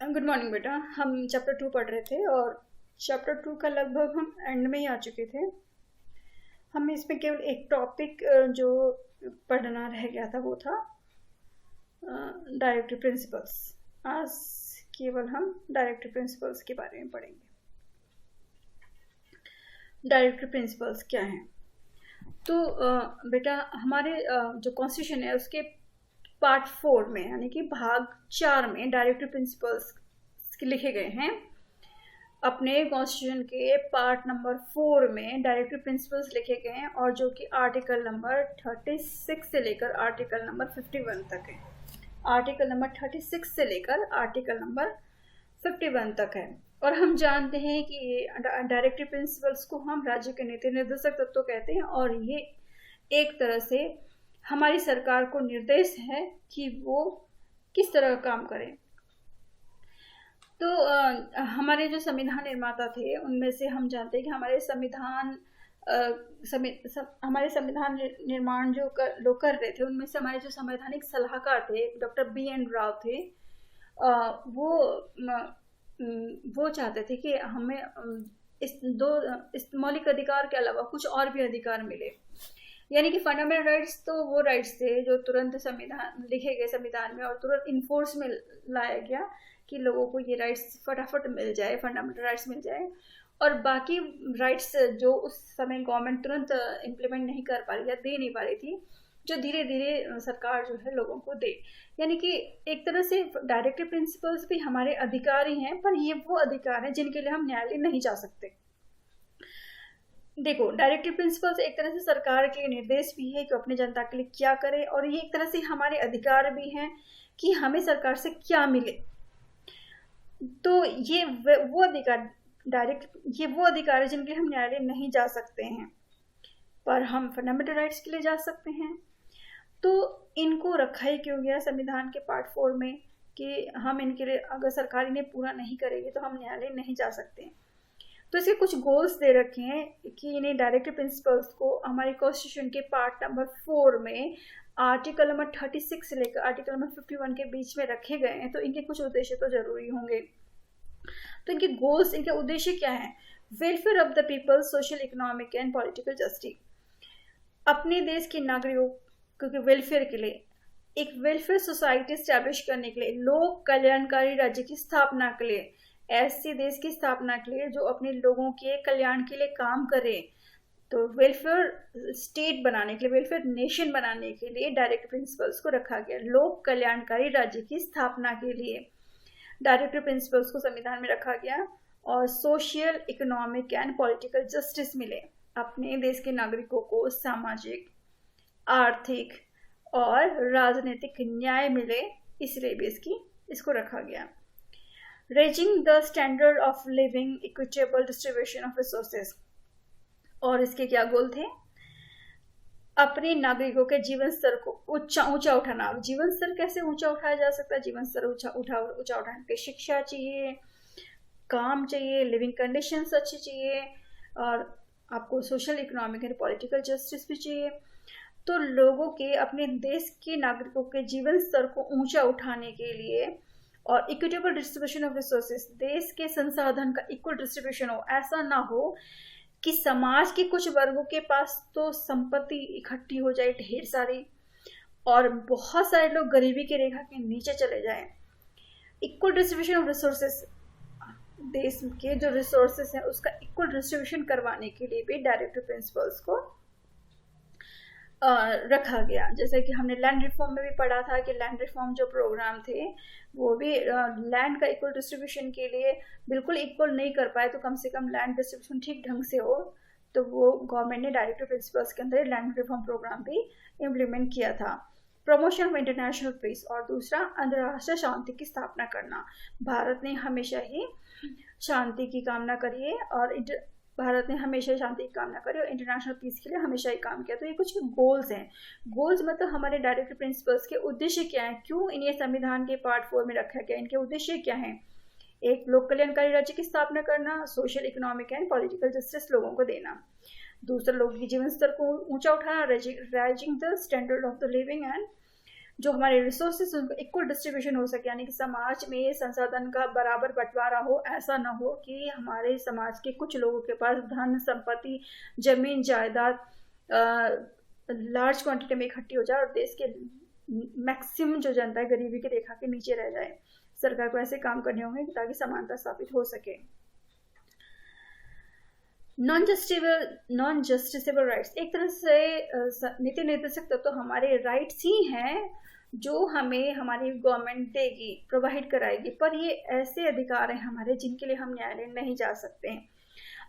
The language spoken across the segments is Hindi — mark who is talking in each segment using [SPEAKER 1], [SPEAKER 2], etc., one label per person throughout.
[SPEAKER 1] गुड मॉर्निंग बेटा। हम चैप्टर 2 पढ़ रहे थे और चैप्टर 2 का लगभग हम एंड में ही आ चुके थे। हमें इसमें केवल एक टॉपिक जो पढ़ना रह गया था वो था डायरेक्टिव प्रिंसिपल्स। आज केवल हम डायरेक्टिव प्रिंसिपल्स के बारे में पढ़ेंगे। डायरेक्टिव प्रिंसिपल्स क्या हैं? तो बेटा हमारे जो कॉन्स्टिट्यूशन है उसके पार्ट 4 में यानी कि भाग 4 में डायरेक्टिव प्रिंसिपल्स लिखे गए हैं। अपने कॉन्स्टिट्यूशन के पार्ट नंबर 4 में डायरेक्टिव प्रिंसिपल्स लिखे गए हैं और जो कि आर्टिकल नंबर 36 से लेकर आर्टिकल नंबर 51 तक है। आर्टिकल नंबर 36 से लेकर आर्टिकल नंबर 51 तक है। और हम जानते हैं कि ये डायरेक्टिव प्रिंसिपल्स को हम राज्य के नीति निर्देशक तत्व कहते हैं और ये एक तरह से हमारी सरकार को निर्देश है कि वो किस तरह का काम करें। तो हमारे जो संविधान निर्माता थे उनमें से हम जानते हैं कि हमारे संविधान निर्माण जो लोग कर रहे थे उनमें से हमारे जो संवैधानिक सलाहकार थे डॉक्टर BN राव थे। वो चाहते थे कि हमें इस मौलिक अधिकार के अलावा कुछ और भी अधिकार मिले, यानी कि फंडामेंटल राइट्स तो वो राइट्स थे जो तुरंत संविधान लिखे गए संविधान में और तुरंत इन्फोर्स में लाया गया कि लोगों को ये राइट्स फटाफट मिल जाए, फंडामेंटल राइट्स मिल जाए। और बाकी राइट्स जो उस समय गवर्नमेंट तुरंत इम्प्लीमेंट नहीं कर पा रही या दे नहीं पा रही थी, जो धीरे धीरे सरकार जो है लोगों को दे। यानी कि एक तरह से डायरेक्टिव प्रिंसिपल्स भी हमारे अधिकार ही हैं, पर ये वो अधिकार हैं जिनके लिए हम न्यायालय नहीं जा सकते। देखो, डायरेक्टिव प्रिंसिपल्स एक तरह से सरकार के निर्देश भी है कि अपने जनता के लिए क्या करे, और ये एक तरह से हमारे अधिकार भी हैं कि हमें सरकार से क्या मिले। तो ये वो अधिकार ये वो अधिकार है जिनके लिए हम न्यायालय नहीं जा सकते हैं, पर हम फंडामेंटल राइट्स के लिए जा सकते हैं। तो इनको रखा ही क्यों गया संविधान के पार्ट 4 में कि हम इनके लिए अगर सरकार इन्हें पूरा नहीं करेगी तो हम न्यायालय नहीं जा सकते। तो इसके कुछ गोल्स दे रखे हैं कि इन्हें डायरेक्टिव प्रिंसिपल्स को हमारे कॉन्स्टिट्यूशन के पार्ट नंबर 4 में आर्टिकल नंबर 36 से लेकर आर्टिकल नंबर 51 के बीच में रखे गए हैं। तो इनके कुछ उद्देश्य तो जरूरी होंगे। तो इनके गोल्स, इनके उद्देश्य क्या है? Welfare of the people, social, economic and political justice. अपने देश के नागरिकों के वेलफेयर के लिए एक वेलफेयर सोसाइटी स्टैब्लिश करने के लिए, लोक कल्याणकारी राज्य की स्थापना के लिए, ऐसे देश की स्थापना के लिए जो अपने लोगों के कल्याण के लिए काम करे। तो वेलफेयर स्टेट बनाने के लिए, वेलफेयर नेशन बनाने के लिए डायरेक्टिव प्रिंसिपल्स को रखा गया। लोक कल्याणकारी राज्य की स्थापना के लिए डायरेक्टिव प्रिंसिपल्स को संविधान में रखा गया। और social, economic and political justice मिले, अपने देश के नागरिकों को सामाजिक, आर्थिक और राजनीतिक न्याय मिले, इसलिए भी इसको रखा गया। Raising the standard of living, equitable distribution of resources. और इसके क्या गोल थे? अपने नागरिकों के जीवन स्तर को ऊंचा उठाना। जीवन स्तर कैसे ऊंचा उठाया जा सकता है? जीवन स्तर ऊंचा उठाने के शिक्षा चाहिए, काम चाहिए, लिविंग कंडीशंस अच्छी चाहिए, और आपको social, economic and political justice भी चाहिए। तो लोगों के, अपने देश के नागरिकों के जीवन स्तर को ऊंचा उठाने के लिए, और इक्विटेबल डिस्ट्रीब्यूशन ऑफ रिसोर्सेज, देश के संसाधन का इक्वल डिस्ट्रीब्यूशन हो। ऐसा ना हो कि समाज के कुछ वर्गों के पास तो संपत्ति इकट्ठी हो जाए ढेर सारी और बहुत सारे लोग गरीबी की रेखा के नीचे चले जाएं। इक्वल डिस्ट्रीब्यूशन ऑफ रिसोर्सेज, देश के जो रिसोर्सेज हैं उसका इक्वल डिस्ट्रीब्यूशन करवाने के लिए भी डायरेक्टिव प्रिंसिपल्स को रखा गया। जैसे कि हमने लैंड रिफॉर्म में भी पढ़ा था कि लैंड रिफॉर्म जो प्रोग्राम थे वो भी लैंड का इक्वल डिस्ट्रीब्यूशन के लिए बिल्कुल इक्वल नहीं कर पाए, तो कम से कम लैंड डिस्ट्रीब्यूशन ठीक ढंग से हो, तो वो गवर्नमेंट ने डायरेक्टिव प्रिंसिपल्स के अंदर लैंड रिफॉर्म प्रोग्राम भी इम्प्लीमेंट किया था। प्रमोशन ऑफ इंटरनेशनल पीस, और दूसरा अंतर्राष्ट्रीय शांति की स्थापना करना। भारत ने हमेशा ही शांति की कामना करी है और भारत ने हमेशा शांति की कामना करी और इंटरनेशनल पीस के लिए हमेशा ही काम किया। तो ये कुछ गोल्स हैं। गोल्स मतलब हमारे डायरेक्टिव प्रिंसिपल्स के उद्देश्य क्या है, क्यों इन्हें संविधान के पार्ट 4 में रखा गया, इनके उद्देश्य क्या है? एक, लोक कल्याणकारी राज्य की स्थापना करना, social, economic and political justice लोगों को देना। दूसरा, लोगों के जीवन स्तर को ऊंचा उठाना, rising the standard of the living and जो हमारे रिसोर्सेज उनको इक्वल डिस्ट्रीब्यूशन हो सके, यानी कि समाज में संसाधन का बराबर बंटवारा हो। ऐसा ना हो कि हमारे समाज के कुछ लोगों के पास धन संपत्ति जमीन जायदाद लार्ज क्वांटिटी में इकट्ठी हो जाए और देश के मैक्सिमम जो जनता है गरीबी की रेखा के नीचे रह जाए। सरकार को ऐसे काम करने होंगे ताकि समानता स्थापित हो सके। नॉन जस्टिसेबल राइट्स, एक तरह से नीति निर्देशक तत्व तो हमारे राइट्स ही हैं जो हमें हमारी गवर्नमेंट देगी, प्रोवाइड कराएगी, पर ये ऐसे अधिकार हैं हमारे जिनके लिए हम न्यायालय नहीं जा सकते हैं।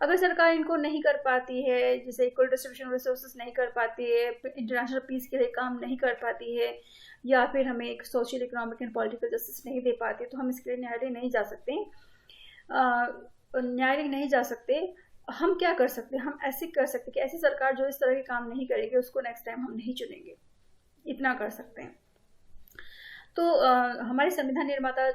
[SPEAKER 1] अगर सरकार इनको नहीं कर पाती है, जैसे इक्वल डिस्ट्रीब्यूशन रिसोर्सेज नहीं कर पाती है, इंटरनेशनल पीस के लिए काम नहीं कर पाती है, या फिर हमें एक social economic and political justice नहीं दे पाती, तो हम इसके लिए न्यायालय नहीं जा सकते। न्यायालय नहीं जा सकते। हम क्या कर सकते हैं? हम ऐसे कर सकते कि ऐसी सरकार जो इस तरह के काम नहीं करेगी उसको नेक्स्ट टाइम हम नहीं चुनेंगे, इतना कर सकते हैं। तो हमारे संविधान निर्माता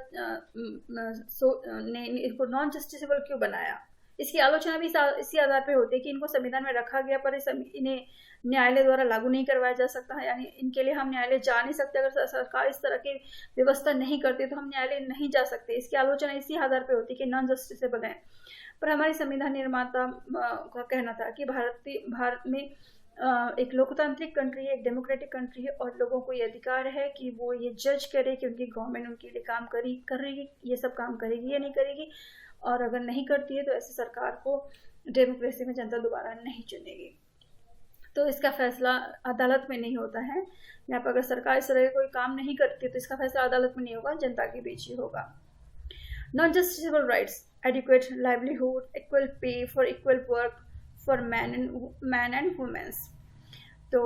[SPEAKER 1] ने इनको नॉन जस्टिसेबल क्यों बनाया? इसकी आलोचना भी इसी आधार पर होती है कि इनको संविधान में रखा गया पर इन्हें न्यायालय द्वारा लागू नहीं करवाया जा सकता है, यानी इनके लिए हम न्यायालय जा नहीं सकते। अगर सरकार इस तरह की व्यवस्था नहीं करती तो हम न्यायालय नहीं जा सकते। इसकी आलोचना इसी आधार पर होती है कि नॉन जस्टिसेबल है। पर हमारे संविधान निर्माता का कहना था कि भारत में एक लोकतांत्रिक कंट्री है, एक डेमोक्रेटिक कंट्री है, और लोगों को ये अधिकार है कि वो ये जज करे कि उनकी गवर्नमेंट उनके लिए काम कर रही ये सब काम करेगी या नहीं करेगी, और अगर नहीं करती है तो ऐसी सरकार को डेमोक्रेसी में जनता दोबारा नहीं चुनेगी। तो इसका फैसला अदालत में नहीं होता है। यहाँ पर अगर सरकार इस तरह कोई काम नहीं करती तो इसका फैसला अदालत में नहीं होगा, जनता के बीच ही होगा। Non justiciable rights, adequate livelihood, equal pay for equal work for men and women। तो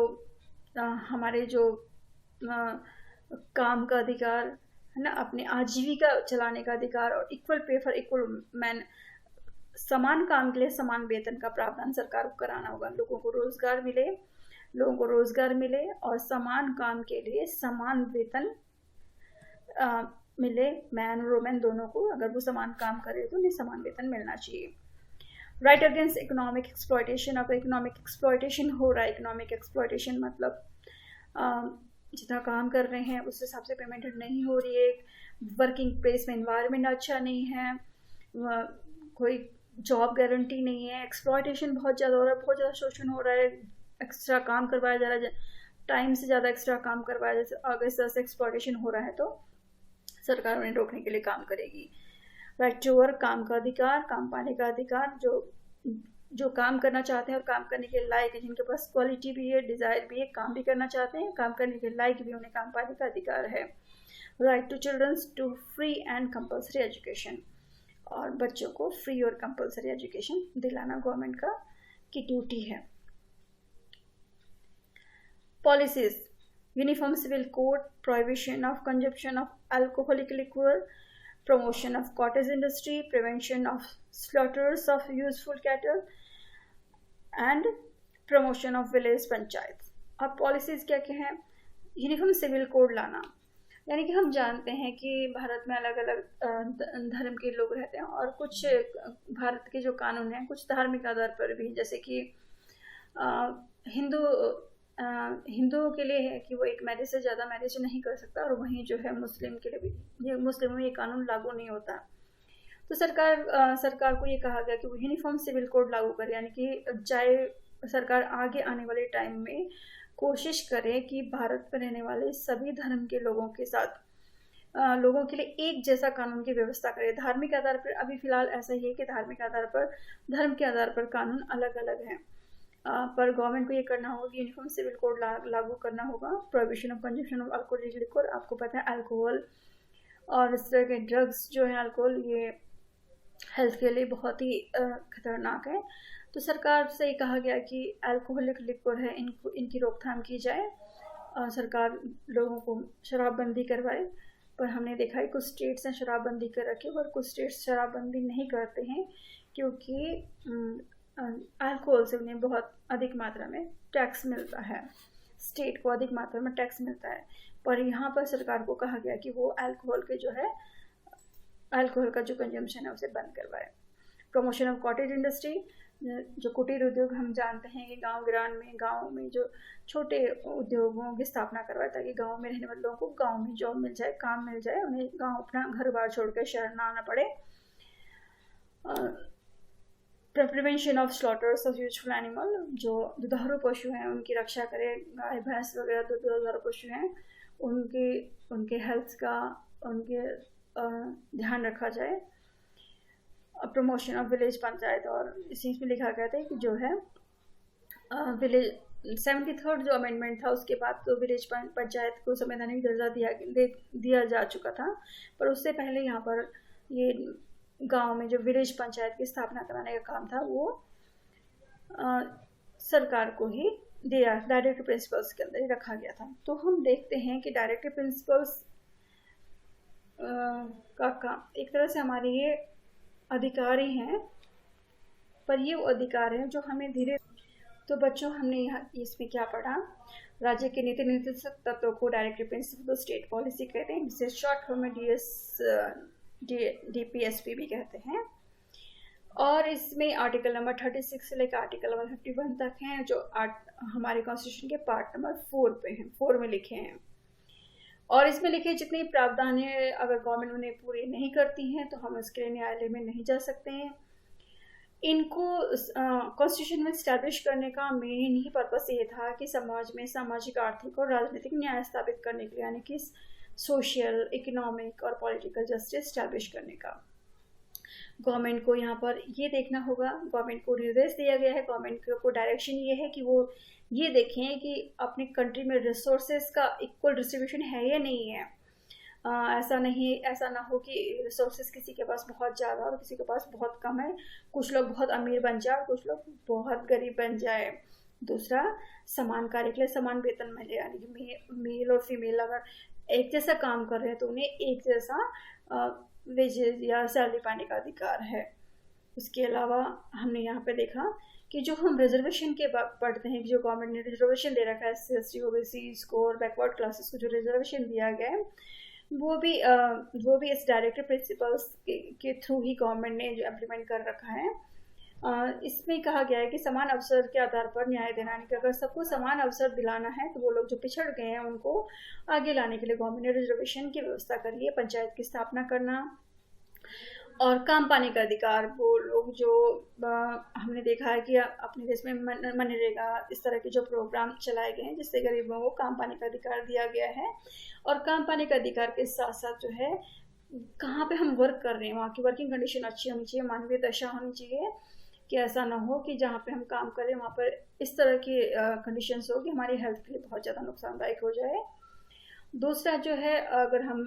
[SPEAKER 1] हमारे जो काम का अधिकार है ना, अपने आजीविका चलाने का अधिकार, और equal pay for equal man, समान काम के लिए समान वेतन का प्रावधान सरकार को कराना होगा। लोगों को रोजगार मिले और समान काम के लिए समान वेतन मिले। मैन और वुमेन दोनों को, अगर वो समान काम करे तो उन्हें समान वेतन मिलना चाहिए। राइट अगेंस्ट इकोनॉमिक एक्सप्लॉयटेशन, अगर इकोनॉमिक एक्सप्लॉयटेशन हो रहा है, इकोनॉमिक एक्सप्लॉयटेशन मतलब जितना काम कर रहे हैं उस हिसाब से पेमेंट नहीं हो रही है, वर्किंग प्लेस में एनवायरनमेंट अच्छा नहीं है, कोई जॉब गारंटी नहीं है, एक्सप्लॉयटेशन बहुत ज़्यादा हो रहा है, बहुत ज़्यादा शोषण हो रहा है, एक्स्ट्रा काम करवाया जा रहा है, टाइम से ज़्यादा एक्स्ट्रा काम करवाया जा रहा है। अगर इस तरह से एक्सप्लॉयटेशन हो रहा है तो सरकार उन्हें रोकने के लिए काम करेगी। राइट टू वर्क, काम का अधिकार, काम पाने का अधिकार, जो काम करना चाहते हैं और काम करने के लायक है, जिनके पास क्वालिटी भी है, डिजायर भी है, काम भी करना चाहते हैं, काम करने के लायक भी, उन्हें काम पाने का अधिकार है। Right to childrens to free and compulsory education, और बच्चों को फ्री और कंपल्सरी एजुकेशन दिलाना गवर्नमेंट की ड्यूटी है। Policies, uniform civil code, prohibition of consumption of alcoholic liquor, promotion of cottage industry, prevention of slaughters of useful cattle, and promotion of village panchayat. अब पॉलिसीज क्या क्या हैं? यूनिफॉर्म सिविल कोड लाना, यानी कि हम जानते हैं कि भारत में अलग अलग धर्म के लोग रहते हैं, और कुछ भारत के जो कानून हैं कुछ धार्मिक आधार पर भी, जैसे कि हिंदुओं के लिए है कि वो एक मैरिज से ज़्यादा मैरिज नहीं कर सकता, और वहीं जो है मुस्लिम के लिए भी, मुस्लिमों में ये कानून लागू नहीं होता। तो सरकार को ये कहा गया कि वो यूनिफॉर्म सिविल कोड लागू करे, यानी कि चाहे सरकार आगे आने वाले टाइम में कोशिश करे कि भारत में रहने वाले सभी धर्म के लोगों के साथ लोगों के लिए एक जैसा कानून की व्यवस्था करे। धार्मिक आधार पर अभी फिलहाल ऐसा ही है कि धार्मिक आधार पर, धर्म के आधार पर कानून अलग अलग हैं, पर गवर्नमेंट को ये करना होगा कि यूनिफॉर्म सिविल कोड लागू करना होगा। Prohibition of consumption of alcoholic liquor, आपको पता है अल्कोहल और इस तरह के ड्रग्स जो है, अल्कोहल, ये हेल्थ के लिए बहुत ही खतरनाक है। तो सरकार से ये कहा गया कि अल्कोहलिक लिक्वर है, इनकी रोकथाम की जाए, और सरकार लोगों को शराबबंदी करवाए। पर हमने देखा है कुछ स्टेट्स हैं शराबबंदी कर रखे, और कुछ स्टेट्स शराबबंदी नहीं करते हैं क्योंकि अल्कोहल से उन्हें बहुत अधिक मात्रा में टैक्स मिलता है, स्टेट को अधिक मात्रा में टैक्स मिलता है। पर यहाँ पर सरकार को कहा गया कि वो अल्कोहल का जो कंजम्पशन है उसे बंद करवाए। प्रमोशन ऑफ कॉटेज इंडस्ट्री, जो कुटीर उद्योग हम जानते हैं कि गांव में जो छोटे उद्योगों की स्थापना करवाए, ताकि गांव में रहने वाले लोगों को गांव में जॉब मिल जाए, काम मिल जाए, उन्हें गांव अपना घर बार छोड़कर शहर ना आना पड़े। Prevention of slaughters of useful animal, जो दुधारू पशु हैं उनकी रक्षा करे, गाय भैंस वगैरह जो दुधारू पशु हैं उनके हेल्थ का उनके ध्यान रखा जाए। प्रमोशन ऑफ विलेज पंचायत, और इसी में लिखा गया था कि जो है विलेज 73rd जो अमेंडमेंट था उसके बाद तो विलेज पंचायत को संवैधानिक दर्जा दिया जा चुका था, पर उससे पहले यहाँ पर ये गांव में जो विलेज पंचायत की स्थापना कराने का काम था वो सरकार को ही दिया, डायरेक्टिव प्रिंसिपल्स के अंदर ही रखा गया था। तो हम देखते हैं कि डायरेक्टिव प्रिंसिपल्स का काम एक तरह से हमारे ये अधिकार ही हैं, पर ये वो अधिकार हैं जो हमें धीरे। तो बच्चों, हमने यहाँ इसमें क्या पढ़ा? राज्य के नीति निर्देशक तत्वों को डायरेक्टिव प्रिंसिपल स्टेट पॉलिसी कहते हैं, जिसे शॉर्ट फॉर्म में DPSP भी कहते हैं। और इसमें आर्टिकल नंबर 36 से लेकर आर्टिकल नंबर 51 तक हैं, जो हमारे कॉन्स्टिट्यूशन के पार्ट नंबर 4 पे हैं, 4 में लिखे हैं। और इसमें लिखे जितने प्रावधान हैं, अगर गवर्नमेंट उन्हें पूरे नहीं करती हैं तो हम उसके लिए न्यायालय में नहीं जा सकते हैं। इनको कॉन्स्टिट्यूशन में स्टैब्लिश करने का मेन ही पर्पस ये था कि समाज में सामाजिक, आर्थिक और राजनीतिक न्याय स्थापित करने के लिए, यानी कि सोशल, इकोनॉमिक और पॉलिटिकल जस्टिस स्टैब्लिश करने का। गवर्नमेंट को यहाँ पर ये देखना होगा, गवर्नमेंट को निर्देश दिया गया है, गवर्नमेंट को डायरेक्शन ये है कि वो ये देखें कि अपनी कंट्री में रिसोर्सेज का इक्वल डिस्ट्रीब्यूशन है या नहीं है। ऐसा ना हो कि रिसोर्सेज किसी के पास बहुत ज़्यादा और किसी के पास बहुत कम है, कुछ लोग बहुत अमीर बन जाए और कुछ लोग बहुत गरीब बन जाए। दूसरा, समान कार्य के लिए समान वेतन मिले, यानी कि मेल और फीमेल अगर एक जैसा काम कर रहे हैं तो उन्हें एक जैसा वेजेस या सैलरी पाने का अधिकार है। उसके अलावा हमने यहाँ पे देखा कि जो हम रिजर्वेशन के पढ़ते हैं कि जो गवर्नमेंट ने रिजर्वेशन दे रखा है SC, ST, OBC को और बैकवर्ड क्लासेस को जो रिजर्वेशन दिया गया है वो भी इस डायरेक्टिव प्रिंसिपल्स के थ्रू ही गवर्नमेंट ने जो इम्प्लीमेंट कर रखा है। इसमें कहा गया है कि समान अवसर के आधार पर न्याय देना, यानी कि अगर सबको समान अवसर दिलाना है तो वो लोग जो पिछड़ गए हैं उनको आगे लाने के लिए गवर्नमेंट ने रिजर्वेशन की व्यवस्था करी है। पंचायत की स्थापना करना और काम पाने का अधिकार, वो लोग जो हमने देखा है कि अपने देश में मनरेगा इस तरह के जो प्रोग्राम चलाए गए हैं जिससे गरीबों को काम पाने का अधिकार दिया गया है। और काम पाने का अधिकार के साथ साथ जो है कहाँ पे हम वर्क कर रहे हैं वहाँ की वर्किंग कंडीशन अच्छी होनी चाहिए, मानवीय दशा होनी चाहिए, कि ऐसा ना हो कि जहाँ पे हम काम करें वहाँ पर इस तरह की कंडीशंस हो कि हमारी हेल्थ के लिए बहुत ज़्यादा नुकसानदायक हो जाए। दूसरा जो है, अगर हम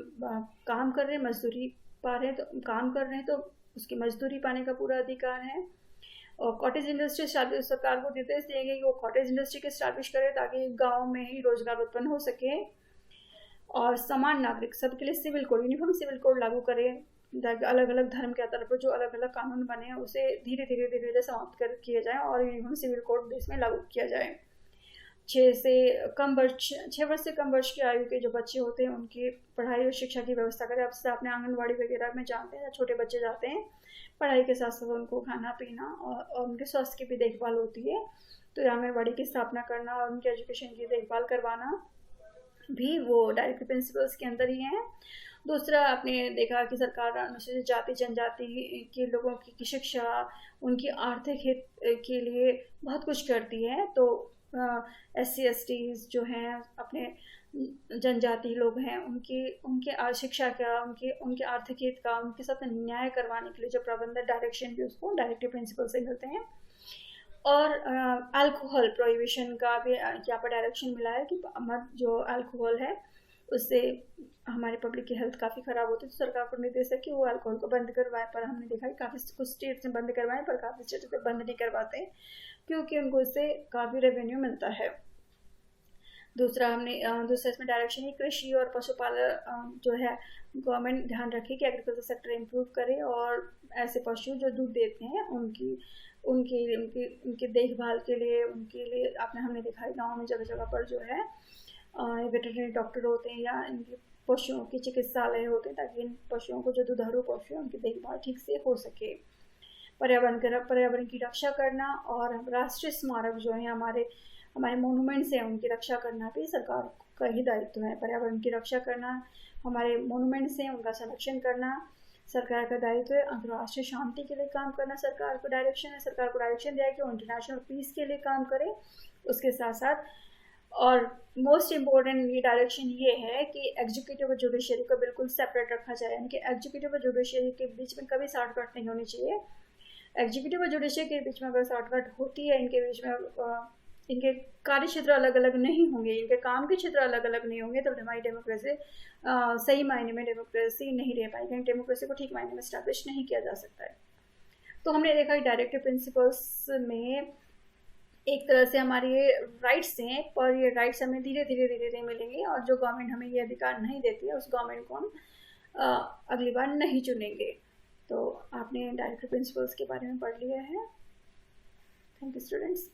[SPEAKER 1] काम कर रहे हैं, मजदूरी पा रहे हैं तो काम कर रहे हैं तो उसकी मजदूरी पाने का पूरा अधिकार है। और कॉटेज इंडस्ट्री सरकार को निर्देश दिए गए कि वो कॉटेज इंडस्ट्री के स्टैब्लिश करे ताकि गाँव में ही रोजगार उत्पन्न हो सके। और समान नागरिक सबके लिए civil code, uniform civil code लागू करें ताकि अलग अलग धर्म के आधार पर जो अलग अलग कानून बने हैं उसे धीरे धीरे समाप्त किया जाए और यूनिफॉर्म सिविल कोड देश में लागू किया जाए। 6 वर्ष से कम वर्ष की आयु के जो बच्चे होते हैं उनकी पढ़ाई और शिक्षा की व्यवस्था करें। अब से आपने आंगनबाड़ी वगैरह में जानते हैं, छोटे बच्चे जाते हैं, पढ़ाई के साथ साथ उनको खाना पीना और उनके स्वास्थ्य की भी देखभाल होती है। तो आंगनबाड़ी की स्थापना करना और उनके एजुकेशन की देखभाल करवाना भी वो डायरेक्टिव प्रिंसिपल्स के अंदर ही हैं। दूसरा, आपने देखा कि सरकार अनुसूचित जाति जनजाति के लोगों की शिक्षा, उनकी आर्थिक हित के लिए बहुत कुछ करती है। तो SC STs जो हैं, अपने जनजाति लोग हैं, उनके शिक्षा का, उनके आर्थिक हित का, उनके साथ न्याय करवाने के लिए जो प्रबंधन डायरेक्शन भी उसको डायरेक्टिव प्रिंसिपल से मिलते हैं। और अल्कोहल प्रोहिबिशन का भी यहाँ पर डायरेक्शन मिला है कि जो अल्कोहल है उससे हमारे पब्लिक की हेल्थ काफ़ी ख़राब होती है। तो सरकार को निर्देश है कि वो अल्कोहल को बंद करवाए, पर हमने देखा है काफ़ी कुछ स्टेट्स में बंद करवाएं पर काफ़ी स्टेट्स में बंद नहीं करवाते क्योंकि उनको इससे काफ़ी रेवेन्यू मिलता है। दूसरा इसमें डायरेक्शन है कृषि और पशुपालन जो है गवर्नमेंट ध्यान रखे कि एग्रीकल्चर सेक्टर इम्प्रूव करे और ऐसे पशु जो दूध देते हैं उनकी देखभाल के लिए हमने देखा है गाँव में जगह जगह पर जो है वेटरनरी डॉक्टर होते हैं या इनके पशुओं के चिकित्सालय होते हैं ताकि इन पशुओं को जो दुधारू पशु हैं उनकी देखभाल ठीक से हो सके। पर्यावरण की रक्षा करना, और राष्ट्रीय स्मारक जो है हमारे हमारे मोनूमेंट्स हैं उनकी रक्षा करना भी सरकार का ही दायित्व है। पर्यावरण की रक्षा करना, हमारे मोनूमेंट्स हैं उनका संरक्षण करना सरकार का दायित्व है। अंतर्राष्ट्रीय शांति के लिए काम करना सरकार को डायरेक्शन है। सरकार को डायरेक्शन दिया कि वो इंटरनेशनल पीस के लिए काम करे। उसके साथ साथ और मोस्ट इम्पोर्टेंट ये डायरेक्शन ये है कि एग्जीक्यूटिव और जुडिशरी को बिल्कुल सेपरेट रखा जाए, यानी कि एग्जीक्यूटिव और जुडिशरी के बीच में कभी साठगांठ नहीं होनी चाहिए। एग्जीक्यूटिव और जुडिशरी के बीच में अगर साठगांठ होती है, इनके बीच में इनके कार्य क्षेत्र अलग अलग नहीं होंगे, इनके काम के क्षेत्र अलग अलग नहीं होंगे, तो हमारी डेमोक्रेसी सही मायने में डेमोक्रेसी नहीं रह पाएगी। डेमोक्रेसी को ठीक मायने में स्टैब्लिश नहीं किया जा सकता है। तो हमने देखा कि डायरेक्टिव प्रिंसिपल्स में एक तरह से हमारे ये राइट्स हैं, पर ये राइट्स हमें धीरे धीरे मिलेंगे, और जो गवर्नमेंट हमें ये अधिकार नहीं देती है उस गवर्नमेंट को हम अगली बार नहीं चुनेंगे। तो आपने डायरेक्टिव प्रिंसिपल्स के बारे में पढ़ लिया है। Thank you students.